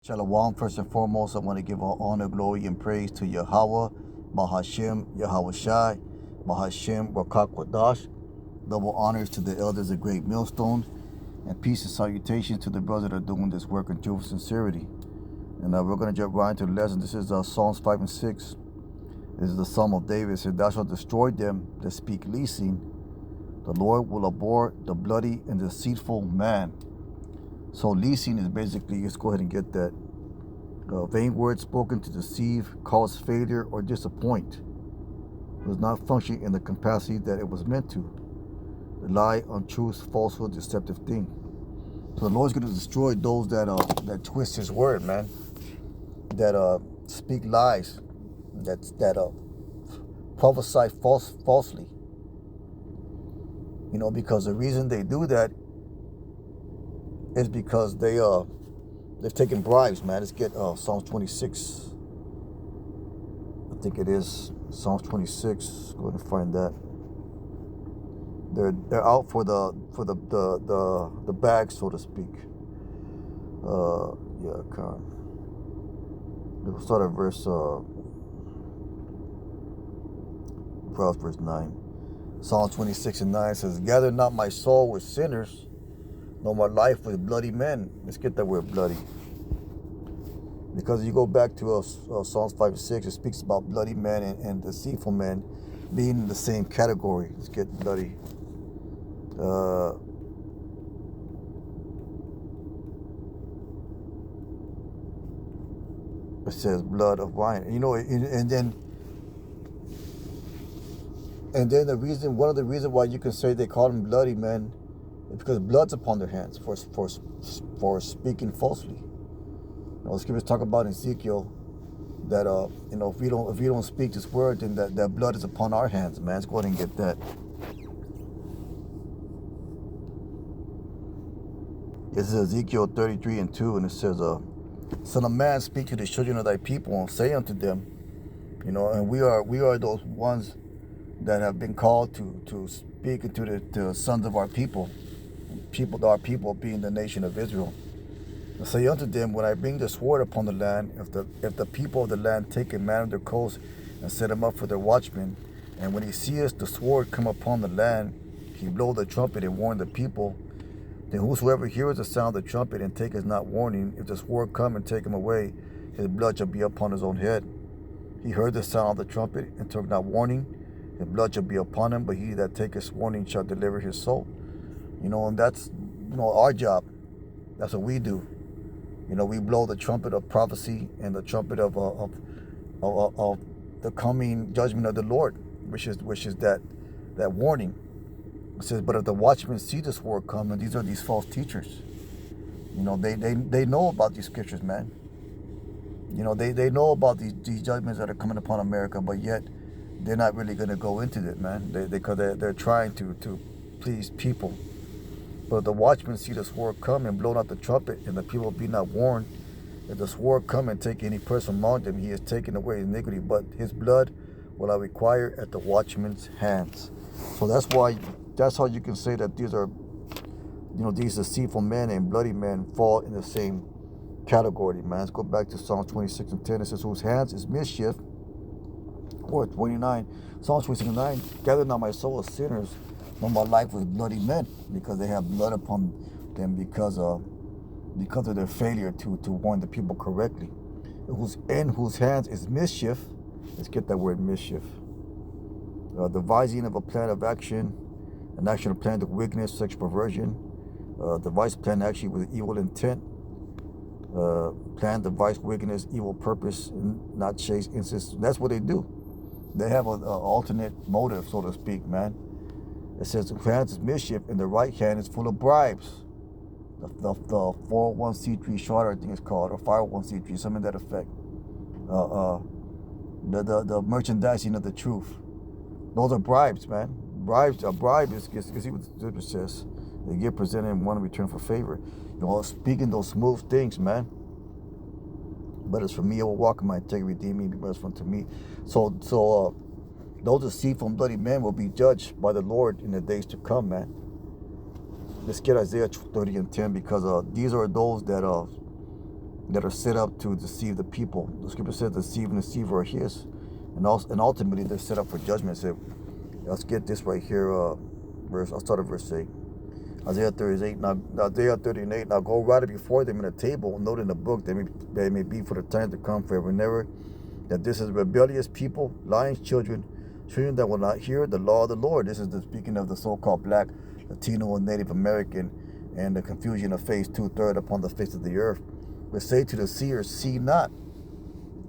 Shalom. First and foremost, I want to give all honor, glory, and praise to Yahweh, Bahashem, Yahweh Shai, Bahashem, Rakak Wadash. Double honors to the elders of Great Millstone, and peace and salutations to the brothers that are doing this work in truth and sincerity. And we're going to jump right into the lesson. This is Psalms 5 and 6. This is the Psalm of David. It says, "Thou shalt destroy them that speak leasing. The Lord will abhor the bloody and deceitful man." So leasing is basically, let's go ahead and get that. Vain words spoken to deceive, cause failure, or disappoint. It does not function in the capacity that it was meant to. The lie, untruth, falsehood, deceptive thing. So the Lord's going to destroy those that twist His word, man. That speak lies. That prophesy falsely. You know, because the reason they do that is because they've taken bribes, man. Let's get Psalms 26. I think it is Psalms 26. Go ahead and find that. They're out for the bag, so to speak. Yeah, come on. We'll start at verse 9. Psalm 26 and 9 says, "Gather not my soul with sinners, nor my life with bloody men." Let's get that word bloody. Because you go back to Psalms 5 and 6, it speaks about bloody men and deceitful men being in the same category. Let's get bloody. It says blood of wine. You know, and then one of the reasons why you can say they call them bloody men is because blood's upon their hands for speaking falsely. You know, scriptures talk about in Ezekiel that you know, if we don't speak this word, then that blood is upon our hands, man. Let's go ahead and get that. This is Ezekiel 33 and 2, and it says, "Son of man, speak to the children of thy people, and say unto them," you know, and we are those ones that have been called to speak into the sons of our people being the nation of Israel. "And say unto them, when I bring the sword upon the land, if the people of the land take a man of their coast and set him up for their watchmen, and when he seeth the sword come upon the land, he blow the trumpet and warn the people, then whosoever heareth the sound of the trumpet and taketh not warning, if the sword come and take him away, his blood shall be upon his own head. He heard the sound of the trumpet and took not warning, his blood shall be upon him, but he that taketh warning shall deliver his soul." You know, and that's, you know, our job. That's what we do. You know, we blow the trumpet of prophecy and the trumpet of the coming judgment of the Lord, which is that warning. It says, "But if the watchmen see the sword come," and these are these false teachers. You know, they know about these scriptures, man. You know, they know about these judgments that are coming upon America, but yet they're not really going to go into it, man. Because they're trying to please people. "But if the watchmen see the sword come and blow not the trumpet, and the people be not warned, if the sword come and take any person among them, he is taken away his iniquity, but his blood will I require at the watchman's hands." So that's how you can say that these are, you know, these deceitful men and bloody men fall in the same category, man. Let's go back to Psalms 26 and 10. It says, "Whose hands is mischief," or 29, Psalms 26 and 9, "Gather not my soul of sinners, nor my life with bloody men," because they have blood upon them because of their failure to warn the people correctly. Whose hands is mischief. Let's get that word mischief. Devising of a plan of action, an action of plan of wickedness, sexual perversion, device plan actually with evil intent, plan, device, wickedness, evil purpose, not chase, insist. That's what they do. They have an alternate motive, so to speak, man. It says the hands is mischief, and the right hand is full of bribes. The 401c3 charter, I think it's called, or 501c3, something to that effect. The merchandising of the truth. Those are bribes, man. A bribe is see what the scripture says. They get presented and want to return for favor. You know, speaking those smooth things, man. "But as for me, I will walk in my integrity, redeem me, be merciful unto me." So those deceitful and bloody men will be judged by the Lord in the days to come, man. Let's get Isaiah 30 and 10, because these are those that that are set up to deceive the people. The scripture says deceive and deceiver are his. And ultimately they're set up for judgment. So let's get this right here. I'll start at verse 8. Isaiah 38. Now Isaiah 38. Now go write it before them in a table, note in the book, they may be for the time to come forever and ever, that this is rebellious people, lying children that will not hear the law of the Lord. This is speaking of the so-called black, Latino, and Native American, and the confusion of face 2/3 upon the face of the earth. We say to the seers, see not,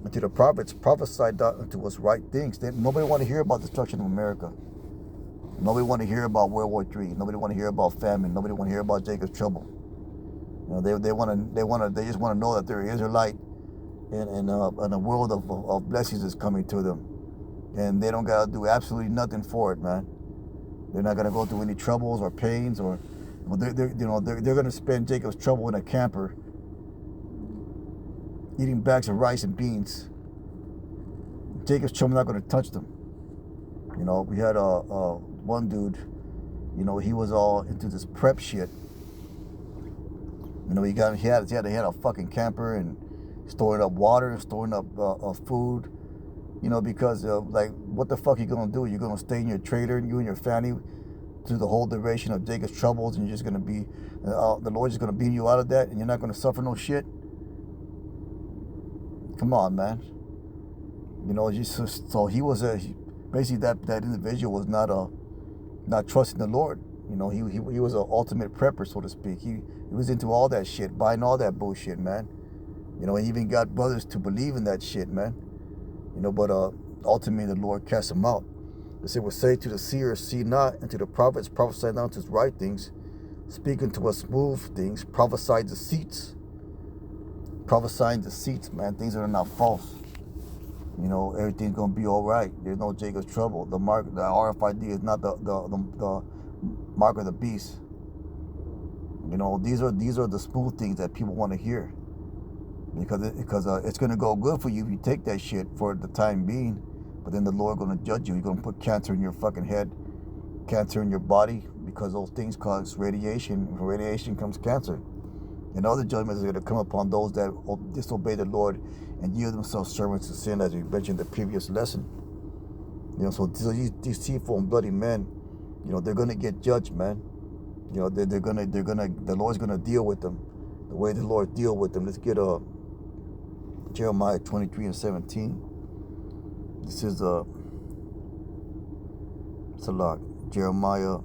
and to the prophets, prophesy not unto us right things. Nobody want to hear about destruction of America. Nobody want to hear about World War III. Nobody want to hear about famine. Nobody want to hear about Jacob's trouble. You know, they just want to know that they're Israelite, and a world of blessings is coming to them, and they don't gotta do absolutely nothing for it, man. They're not gonna go through any troubles or pains, or they're gonna spend Jacob's trouble in a camper, eating bags of rice and beans. Jacob's trouble not gonna touch them. You know, we had one dude, you know, he was all into this prep shit. You know, he had a fucking camper and storing up water and storing up food. You know, because like, what the fuck are you gonna do? You're gonna stay in your trailer, you and your family, through the whole duration of Jacob's troubles, and you're just gonna be, the Lord's just gonna beat you out of that, and you're not gonna suffer no shit. Come on, man. You know, so he was basically that individual was not trusting the Lord. You know, he was an ultimate prepper, so to speak. He was into all that shit, buying all that bullshit, man. You know, he even got brothers to believe in that shit, man. You know, but ultimately the Lord cast him out. It said, "Will say to the seers, see not, and to the prophets, prophesy not to us right things, speaking to us smooth things, prophesy deceits." Prophesying deceits, man, things that are not false. You know, everything's gonna be all right. There's no Jacob's trouble. The RFID is not the mark of the beast. You know, these are the smooth things that people want to hear, because it's gonna go good for you if you take that shit for the time being, but then the Lord gonna judge you. He's gonna put cancer in your fucking head, cancer in your body, because those things cause radiation. From radiation comes cancer. And other judgments are going to come upon those that disobey the Lord and yield themselves servants to sin, as we mentioned in the previous lesson. You know, so these deceitful and bloody men, you know, they're going to get judged, man. You know, the Lord's going to deal with them the way the Lord deal with them. Let's get Jeremiah 23:17. This is it's a lot. Jeremiah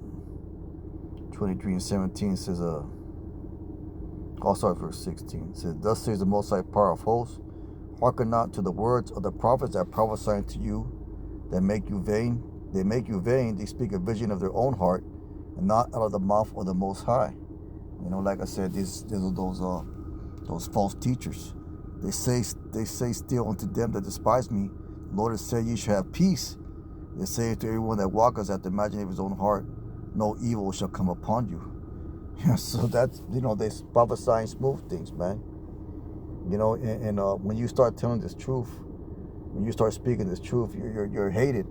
23:17 says I'll start verse 16. It says, "Thus says the Most High Power of hosts, hearken not to the words of the prophets that prophesy to you, that make you vain. They make you vain. They speak a vision of their own heart, and not out of the mouth of the Most High." You know, like I said, these are those false teachers. They say still unto them that despise me, the Lord has said, ye shall have peace. They say to everyone that walketh after the imagination of his own heart, no evil shall come upon you. Yeah, so that's, you know, they prophesying smooth things, man. You know, and when you start telling this truth, when you start speaking this truth, you're hated.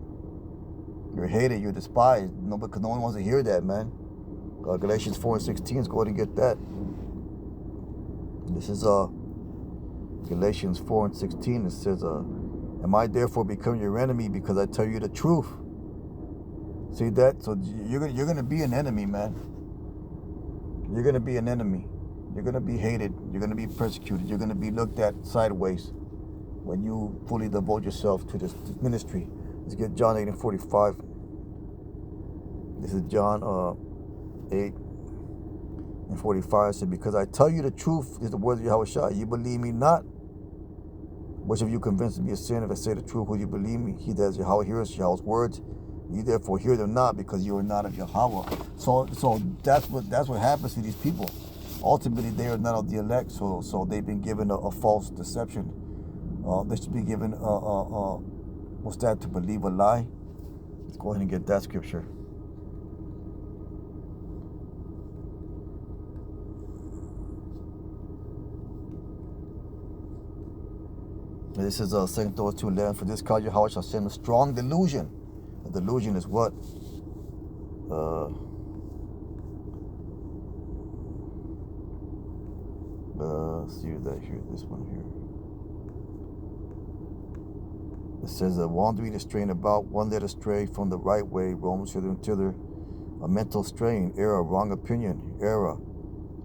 You're hated. You're despised. No, because no one wants to hear that, man. Galatians 4:16. Let's go ahead and get that. This is Galatians 4:16. It says, "Am I therefore become your enemy because I tell you the truth?" See that? So you're gonna be an enemy, man. You're going to be an enemy. You're going to be hated. You're going to be persecuted. You're going to be looked at sideways when you fully devote yourself to this ministry. Let's get John 8:45. This is John 8:45. It said, "Because I tell you the truth is the words of Yahushua. You believe me not? Which of you convinces me of sin? If I say the truth, will you believe me? He that is Yahweh hears Yahweh's words. You therefore hear them not, because you are not of Yahweh." So that's what happens to these people. Ultimately, they are not of the elect. So they've been given a false deception. They should be given what's that? To believe a lie. Let's go ahead and get that scripture. This is 2 Timothy 2:11. "For this cause Yahweh shall send a strong delusion." The delusion is what? let's see that here, this one here. It says, wandering and straying about, one led astray from the right way, roams hither and thither, a mental strain, error, wrong opinion, error.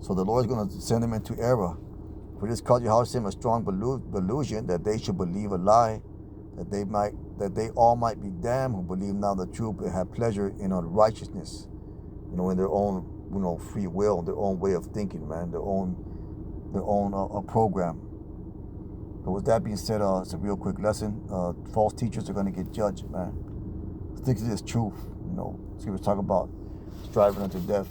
So the Lord is going to send them into error. For this cause Yahweh sent a strong delusion that they should believe a lie, that they all might be damned who believe not the truth, but have pleasure in unrighteousness. In their own, free will, their own way of thinking, man, their own program. But with that being said, it's a real quick lesson. False teachers are going to get judged, man. Stick to this truth. Scriptures talk about striving unto death.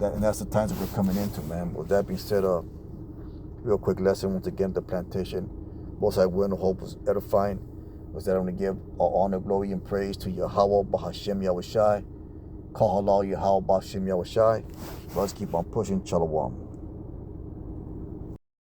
And that's the times that we're coming into, man. With that being said, real quick lesson once again, the plantation. Most I will and hope was edifying. Was that I'm going to give all honor, glory, and praise to Yahweh, Bahashem Yahushai. Call halal Yahweh, Bahashem Yahushai. Let's keep on pushing. Shalom.